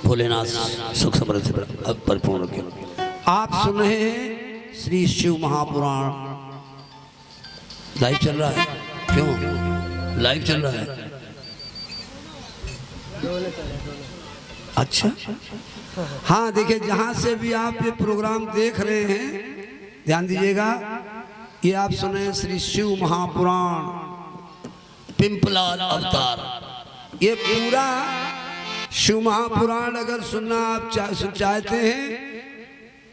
भोलेनाथ सुख समृद्धि परिपूर्ण रखें। आप सुन रहे हैं श्री शिव महापुराण। लाइव चल रहा है? क्यों लाइव चल रहा है? अच्छा, हाँ देखिए, जहां से भी आप ये प्रोग्राम देख रहे हैं ध्यान दीजिएगा। ये आप सुने श्री शिव महापुराण पिंपलाद अवतार। ये पूरा शिव महापुराण अगर सुनना आप चाहते हैं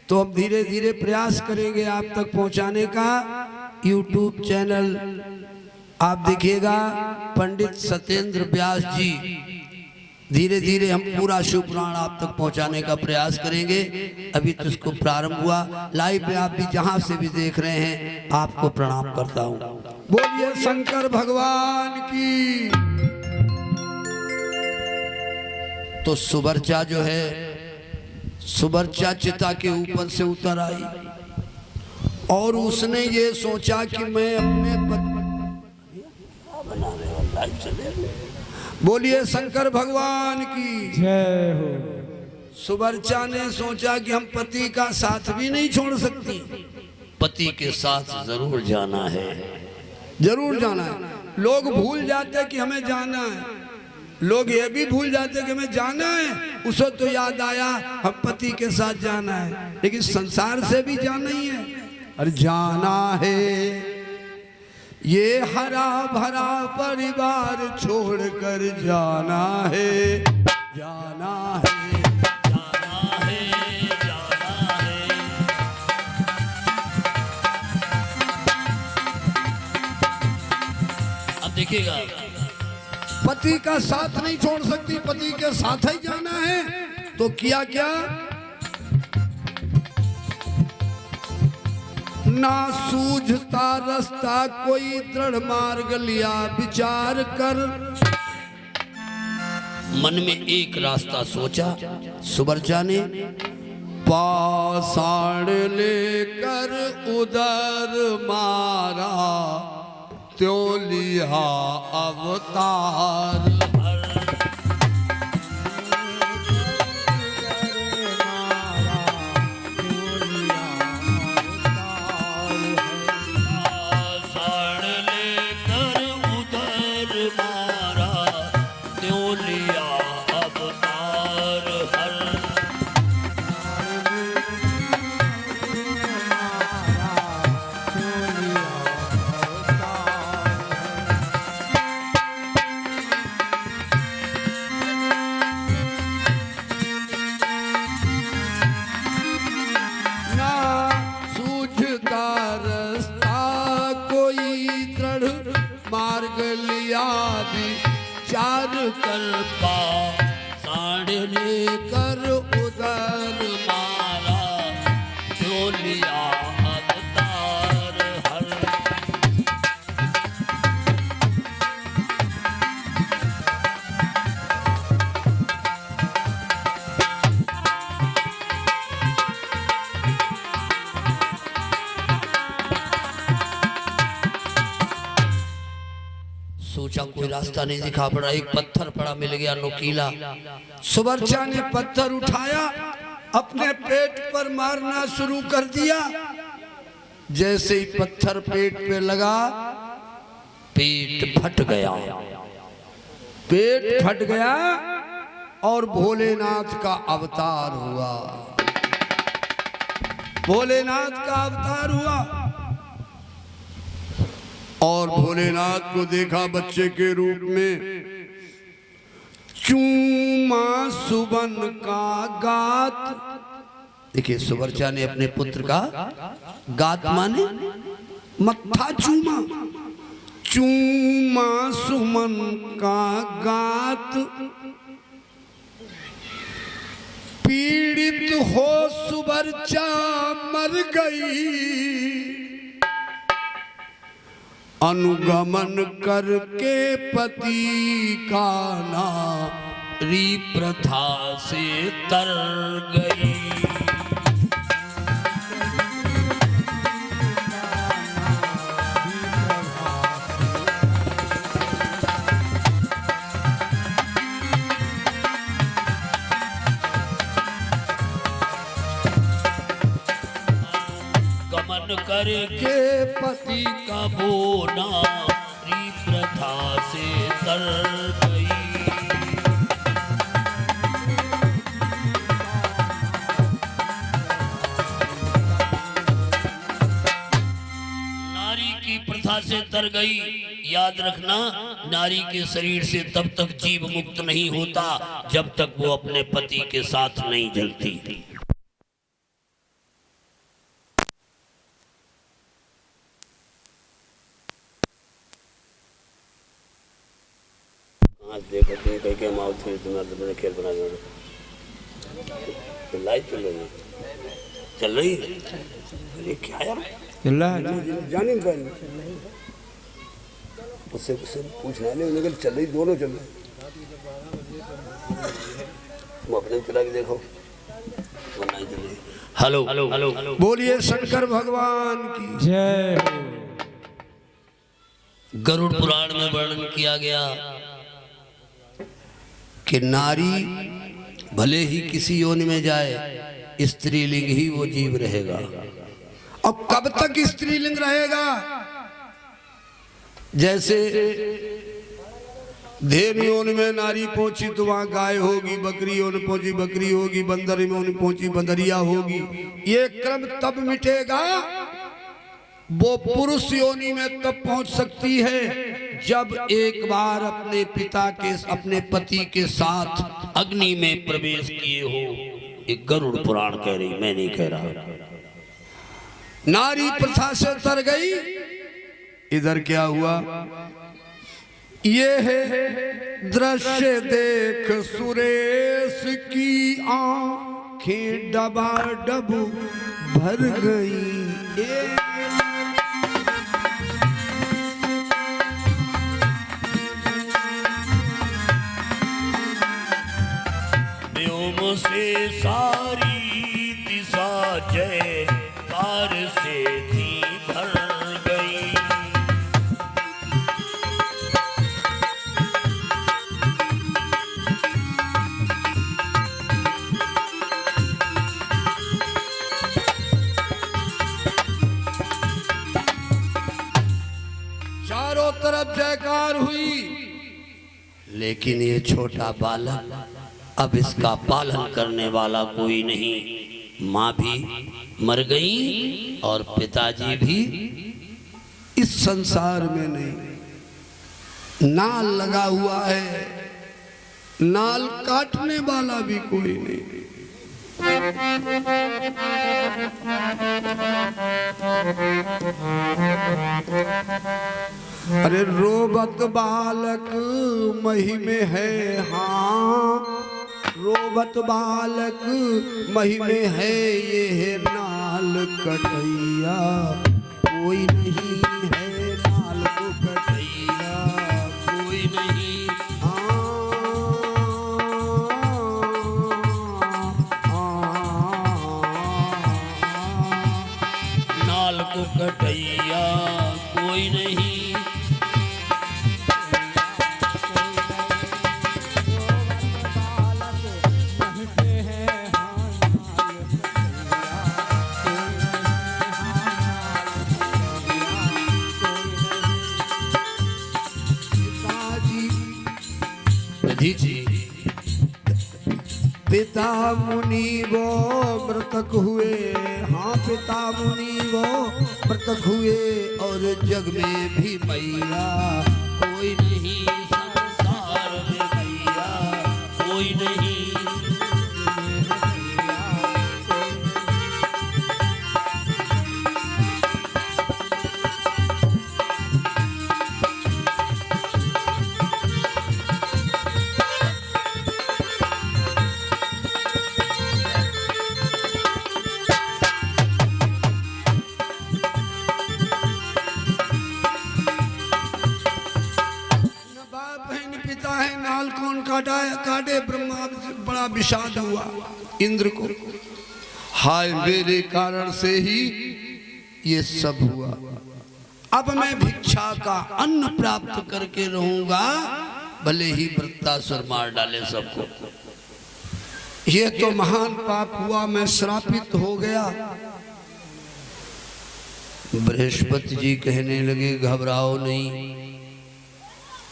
तो अब धीरे धीरे प्रयास करेंगे आप तक पहुंचाने का। यूट्यूब चैनल आप देखिएगा पंडित सत्येंद्र व्यास जी। धीरे धीरे हम पूरा शिव पुराण आप तक पहुंचाने का प्रयास करेंगे। अभी तो इसको प्रारंभ हुआ। लाइव पे आप भी जहां से भी देख रहे हैं आपको प्रणाम करता हूं। बोलिए शंकर भगवान की। तो सुबर्चा जो है, सुबर्चा चिता के ऊपर से उतर आई और उसने ये सोचा कि मैं अपने बोलिए शंकर भगवान की जय हो। सुबर्चा ने सोचा कि हम पति का साथ भी नहीं छोड़ सकती, पति के साथ जरूर जाना है, जरूर जाना है। लोग भूल जाते कि हमें जाना है, लोग ये भी भूल जाते कि हमें जाना है। उसे तो याद आया हम पति के साथ जाना है, लेकिन संसार से भी जाना ही है। और जाना है ये हरा भरा परिवार छोड़कर जाना है, जाना है, जाना है, जाना है। अब देखिएगा, पति का साथ नहीं छोड़ सकती, पति के साथ ही जाना है। तो किया क्या? ना सूझता रास्ता कोई दृढ़ मार्ग लिया विचार कर। मन में एक रास्ता सोचा सुबर्चा ने, पाषाण लेकर उधर मारा त्यों लिया अवतार। मार्ग लिया विचार कर, पाषाण लेकर उधर मारा त्यों लिया अवतार हर। सोचा कोई रास्ता नहीं दिखा पड़ा, एक पत्थर पड़ा मिल गया नुकीला। सुबर्चा ने पत्थर उठाया, अपने पेट पर मारना शुरू कर दिया। जैसे ही पत्थर पेट पे लगा, पेट फट गया, पेट फट गया और भोलेनाथ का अवतार हुआ, भोलेनाथ का अवतार हुआ। और भोलेनाथ को देखा बच्चे के रूप में, चूमा सुबन का गात। देखिए सुबर्चा ने अपने पुत्र का गात माने मत्था चूमा, चूमा सुमन का गात। पीड़ित हो सुबर्चा मर गई, अनुगमन करके पति का नारी प्रथा से तर गई। मन करके पति का बोना, स्त्री प्रथा से तर गई। प्रथा से तर गई। याद रखना, नारी के शरीर से तब तक जीव मुक्त नहीं होता जब तक वो अपने पति के साथ नहीं जलती। देखो तुम कहीं के माउथ फिर तुम्हारे खेल बना दो। लाइट चल रही है। अरे क्या यार जाने उससे पूछना नहीं, चल रही, दोनों चल रहे। तुम अपने चला के देखो। हेलो हेलो हेलो, बोलिए शंकर भगवान की जय। गरुड़ पुराण में वर्णन किया गया कि नारी भले ही किसी योनि में जाए, स्त्रीलिंग ही वो जीव रहेगा। अब कब तक स्त्रीलिंग रहेगा? जैसे धेनु योनि में नारी पहुंची तो वहां गाय होगी, बकरी योनि पहुंची बकरी होगी, बंदर योनि पहुंची बंदरिया होगी। ये क्रम तब मिटेगा, वो पुरुष योनि में तब पहुंच सकती है जब एक बार अपने पिता के, अपने पति के साथ अग्नि में प्रवेश किए हो। एक गरुड़ पुराण कह रही, मैं नहीं कह रहा। नारी प्रथा से तर गई। इधर क्या हुआ? ये है दृश्य देख सुरेश की आंखें डबाडब भर गई। व्योम से सारी दिशा जय कार से थी भर गई। चारों तरफ जयकार हुई, लेकिन ये छोटा बालक, अब इसका पालन करने वाला कोई नहीं। माँ भी मर गई और पिताजी भी इस संसार में नहीं। नाल लगा हुआ है, नाल काटने वाला भी कोई नहीं। अरे रोबत बालक मही में है, हाँ रोबत बालक मही में है, ये है नाल कटैया कोई नहीं है, नाल को कटैया कोई नहीं। नाल को कटैया कोई नहीं। पिता मुनि वो मृतक हुए, हाँ पिता मुनि वो मृतक हुए, और जग में भी मैया कोई नहीं, संसार में मैया कोई नहीं। काटे ब्रह्मा से बड़ा विषाद हुआ इंद्र को। हाय मेरे कारण से ही ये सब हुआ, अब मैं भिक्षा का अन्न प्राप्त करके रहूंगा, भले ही वृत्तासुर मार डाले सबको। ये तो महान पाप हुआ, मैं श्रापित हो गया। बृहस्पति जी कहने लगे घबराओ नहीं,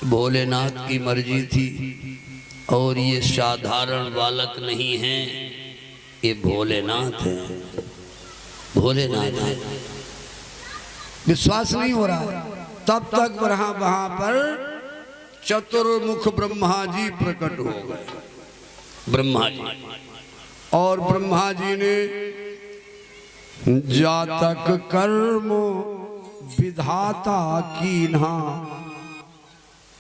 भोलेनाथ की मर्जी थी और ये साधारण बालक नहीं है, ये भोलेनाथ है, भोलेनाथ है। विश्वास नहीं हो रहा है। तब तक वहां पर चतुर्मुख ब्रह्मा जी प्रकट हो गए। ब्रह्मा जी, और ब्रह्मा जी ने जातक कर्म विधाता कीन्हा,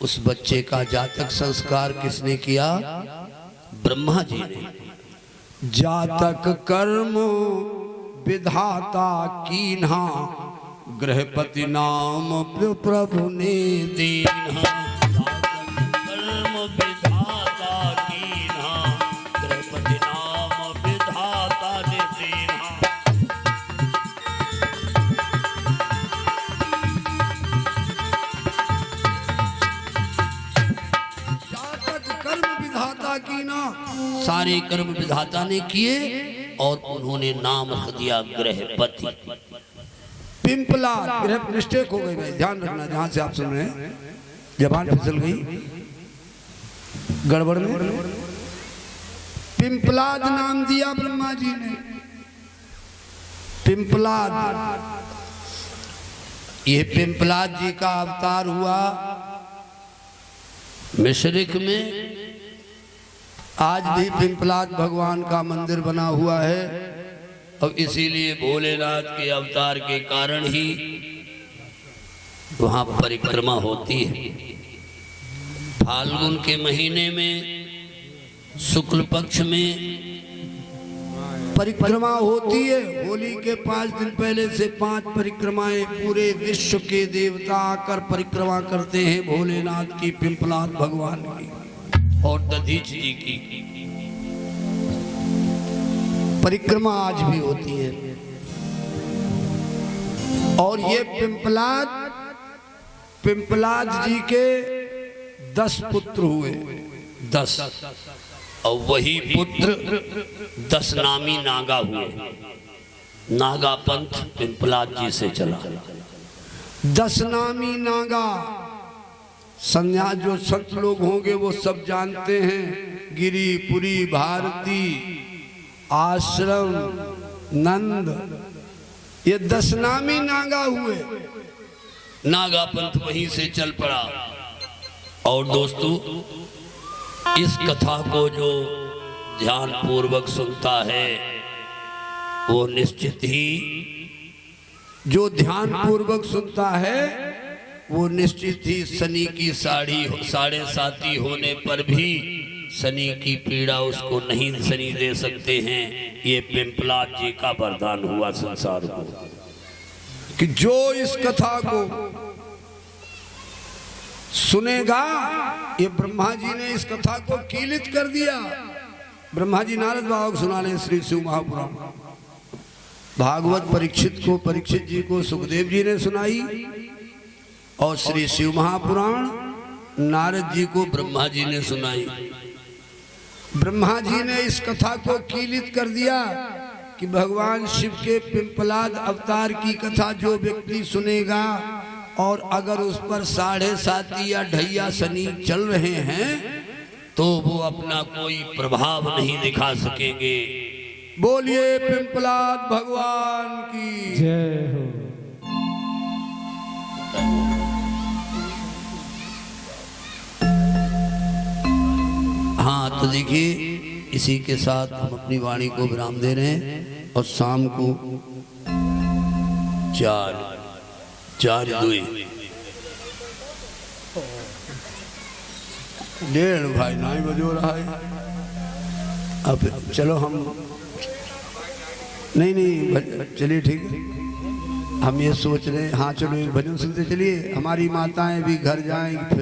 उस बच्चे का जातक संस्कार किसने किया? ब्रह्मा जी ने। जातक कर्म विधाता कीन्हा, गृहपति नाम प्रभु ने दीन्हा। कर्म विधाता कीन्हा, गृहपति नाम विधाता ने दीन्हा। जातक कर्म विधाता कीन्हा, सारे कर्म विधाता ने किए और उन्होंने नाम रख दिया गृहपति। पिंपला, ग्रह मिस्टेक हो गई भाई, ध्यान रखना जहां से आप सुन रहे हैं, जबान फिसल गई गड़बड़ में। पिंपलाद नाम दिया ब्रह्मा जी ने, पिंपलाद। ये पिंपलाद जी का अवतार हुआ मिश्रिक में। आज भी पिंपलाद भगवान का मंदिर बना हुआ है, और इसीलिए भोलेनाथ के अवतार के कारण ही वहां परिक्रमा होती है। फाल्गुन के महीने में शुक्ल पक्ष में परिक्रमा होती है। होली के 5 दिन पहले से 5 परिक्रमाएं पूरे विश्व के देवता आकर परिक्रमा करते हैं भोलेनाथ की, पिंपलाद भगवान की और दधीच जी की परिक्रमा आज भी होती है। और ये पिंपलाद जी के 10 पुत्र हुए, 10, और वही पुत्र 10 नामी नागा हुए। नागा पंथ पिंपलाद जी से चला। 10 नामी नागा। संन्यास जो संत लोग होंगे वो सब जानते हैं, गिरी, पुरी, भारती, आश्रम, नंद, ये 10 नामी नागा हुए। नागा पंथ वहीं से चल पड़ा। और दोस्तों, इस कथा को जो ध्यान पूर्वक सुनता है वो निश्चित ही, जो ध्यान पूर्वक सुनता है वो निश्चित ही शनि की साढ़े साथी होने पर भी शनि की पीड़ा उसको नहीं शनि दे सकते हैं। ये पिंपलाद जी का वरदान हुआ संसार को कि जो इस कथा को सुनेगा, ये ब्रह्मा जी ने इस कथा को कीलित कर दिया। ब्रह्मा जी नारद बाबा को सुना ले श्री शिव महापुराण। भागवत परीक्षित जी को सुखदेव जी ने सुनाई, और श्री शिव महापुराण नारद जी को ब्रह्मा जी ने सुनाई। ब्रह्मा जी ने इस कथा को कीलित कर दिया कि भगवान शिव के पिंपलाद अवतार की कथा जो व्यक्ति सुनेगा और अगर उस पर 7.5 या ढैया शनि चल रहे हैं तो वो अपना कोई प्रभाव नहीं दिखा सकेंगे। बोलिए पिंपलाद भगवान की जय हो। हाँ, तो देखिए, इसी के साथ हम अपनी वाणी को विराम दे रहे हैं। और शाम को 4:02 1:30 भाई 9 बजे हो रहा है। अब चलो हम नहीं चलिए ठीक है, हम ये सोच रहे हैं। हाँ चलो एक भजन सुनते चलिए। हमारी माताएं भी घर जाएंगी,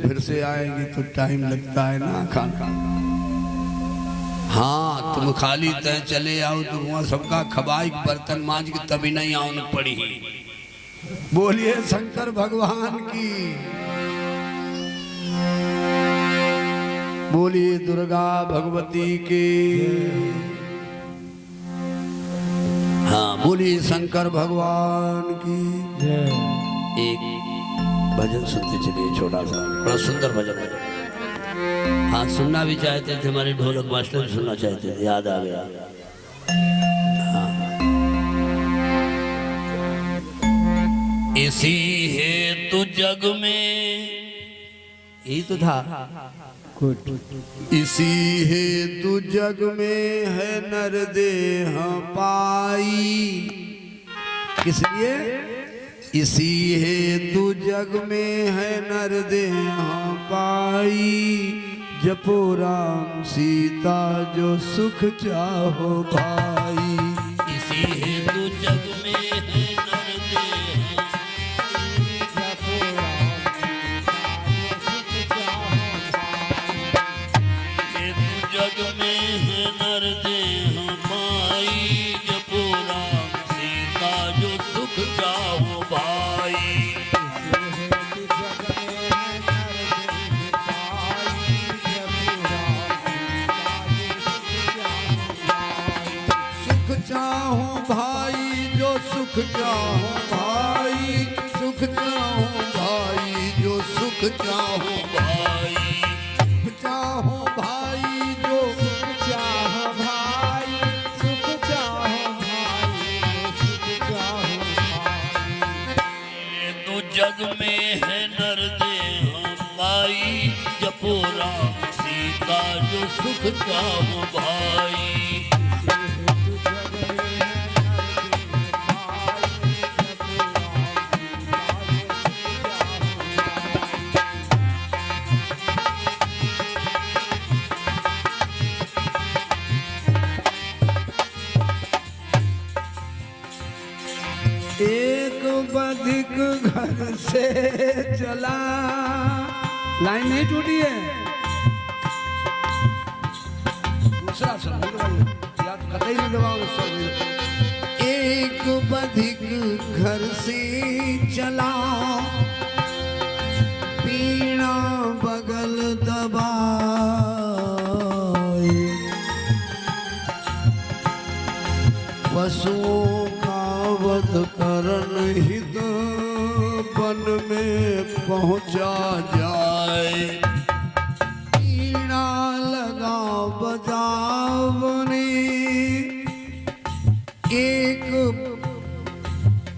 फिर से आएंगी तो टाइम लगता है ना खाना। हाँ, तुम खाली तय चले आओ तो वहाँ सबका खबाई बर्तन मांझ के तभी नहीं आने पड़ी। बोलिए शंकर भगवान की, बोलिए दुर्गा भगवती की। हाँ, बोलिए शंकर भगवान की। एक भजन सुनते चलिए, छोटा सा बड़ा सुंदर भजन है। हाँ, सुनना भी चाहते थे, हमारे ढोलक मास्टर भी सुनना चाहते थे, याद आ गया। हाँ। इसी हेतु जग में, यही तो था, इसी हेतु जग में है नर देह पाई। किस लिए? इसी हेतु जग में है नर देह पाई। जपो राम सीता जो सुख चाहो भाई। इसी हेतु जग में है नर देह, जपो राम हेतु जग में है नर देह माई। जपो राम सीता जो सुख चाहो भाई। सुख चाहो भाई जो सुख चाहो भाई। सुख चाहो भाई जो सुख चाहो भाई सुख चाहो भाई जो सुख चाहो भाई, सुख चाहो भाई, सुख चाहो भाई। हेतु जग में है नर देह माई। जपो राम सीता जो सुख चाहो भाई। एक बधिक घर से चला। लाइन नहीं टूटी है। दूसरा शब्द याद कतई नहीं दबाओ। एक बधिक घर से चला, पीणा बगल दबाए। पशुओं का वध करन हित वन में पहुंचा जाए। पीणा लगा बजावने, एक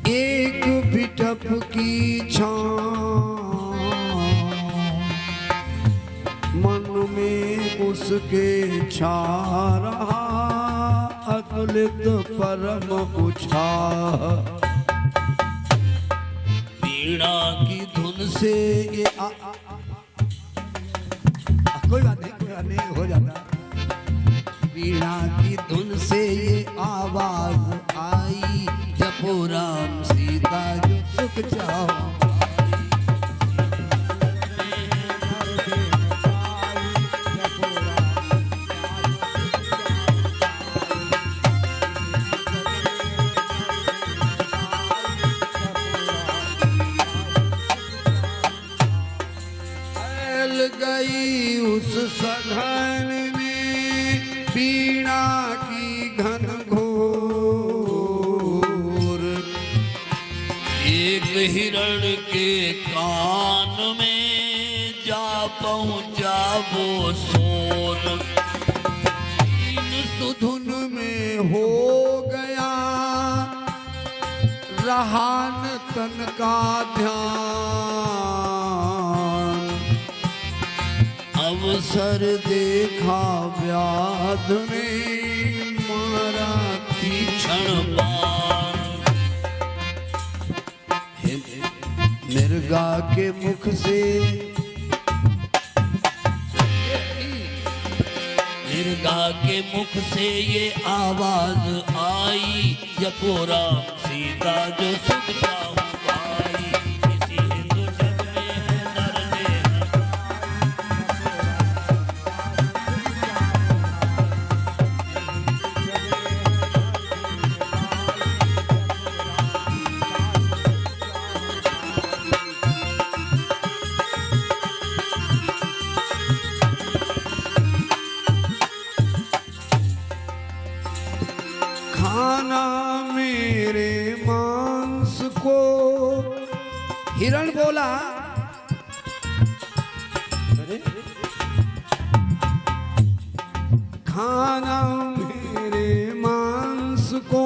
एक बिटप की छां। मन में उसके छा रहा अतुलित परम उत्साह। वीणा की धुन से ये कोई बात नहीं हो जाता। वीणा की धुन से ये आवाज आई। जपो राम सीता जो सुख चाहो। गई उस सघन में वीणा की घन घोर। एक हिरण के कान में जा पहुंचा वो सोन। तीन सुधुन में हो गया रहा न तन का ध्यान। अवसर देखा व्याध ने मारा तीक्ष्ण बाण। मिर्गा के मुख से मिर्गा के मुख से ये आवाज आई। जपो राम सीता जो सुख चाहो भाई। इसी हेतु जग में है नर देह, खाना में मेरे मांस को। हिरण बोला खाना मेरे मांस को,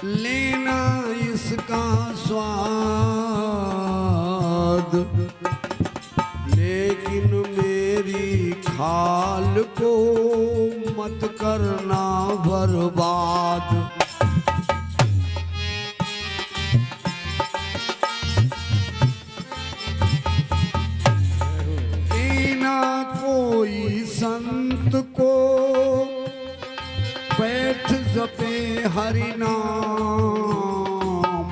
लेना इसका स्वाद, लेकिन मेरी खाल को मत करना बर्बाद। देना कोई संत को, बैठ जपे हरि नाम,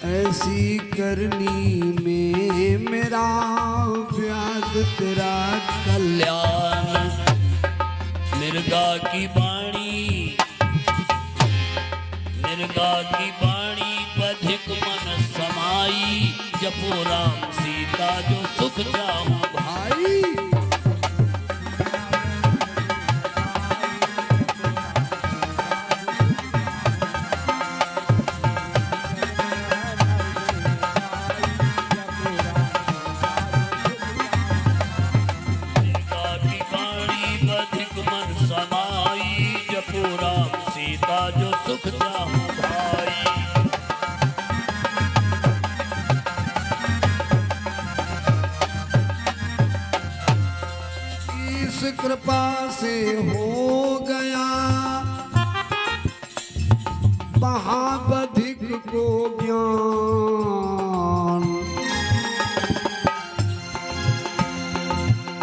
ऐसी करनी में मेरा व्याध तेरा कल्याण। मिर्गा की वाणी, मिर्गा की वाणी बधिक मन समाई, जपो राम सीता जो सुख चाहूं भाई। मिर्गा की वाणी बधिक मन समाई, जपो राम सीता जो सुख चाहूं भाई। इस कृपा से हो गया महाबधिक को ज्ञान,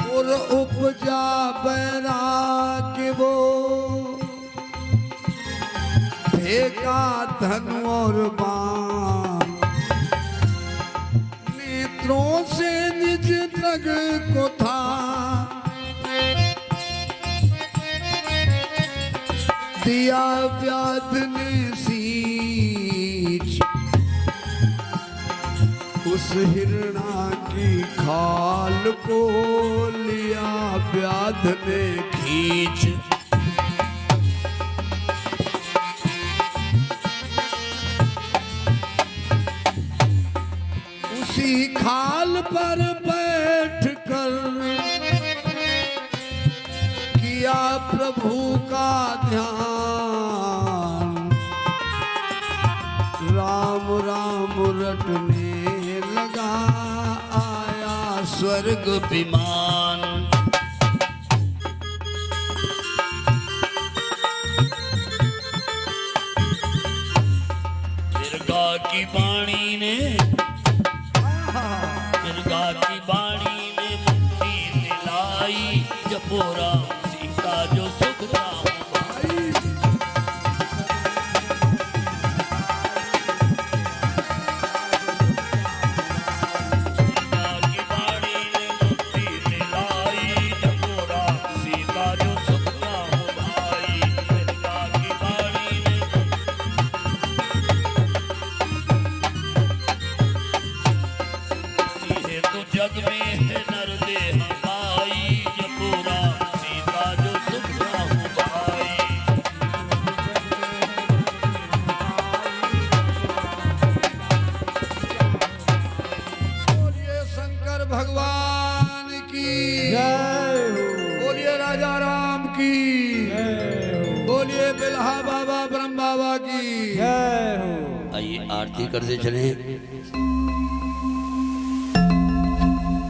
और उपजा बैराग्य वो, फेंका धन और बाण, नेत्रों से निज तग को था, दिया व्याध ने सींच, उस हिरणा की खाल को लिया व्याध ने खींच। उसी खाल पर बैठ कर किया प्रभु का ध्यान, राम राम रटने लगा आया स्वर्ग विमान। मिर्गा की वाणी ने, मिर्गा की वाणी ने मुक्ति दिलाई, जपो राम सीता जो सुख चाहूं भाई। मिर्गा की वाणी ने मुक्ति दिलाई, जपो राम सीता जो सुख चाहूं भाई। मिर्गा की वाणी ने है तो जग में है नर देह भाई, जपो राम सीता जो सुख चाहूं भाई। बोलिए शंकर भगवान की जय हो, बोलिए राजा राम की, बोलिए बिल्हा बाबा ब्रह्म बाबा की। जय हो। आइए आरती करते चले।